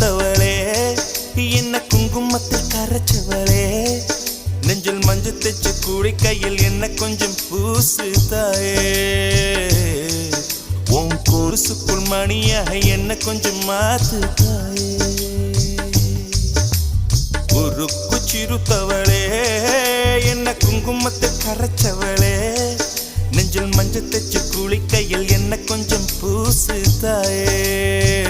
சிறுத்தவளே என்ன குங்குமத்தில் கரைச்சவளே நெஞ்சில் மஞ்சள் தைச்சு கூடி கையில் என்ன கொஞ்சம் பூசு தாயே உன் கொலுசுக்குள் மணியாக என்ன கொஞ்சம் மாத்து தாயே உருக்கு சிறுத்தவளே என்ன குங்குமத்தில் கரைச்சவளே நெஞ்சில் மஞ்சள் தைச்சு கூலி கையில் என்ன கொஞ்சம் பூசு தாயே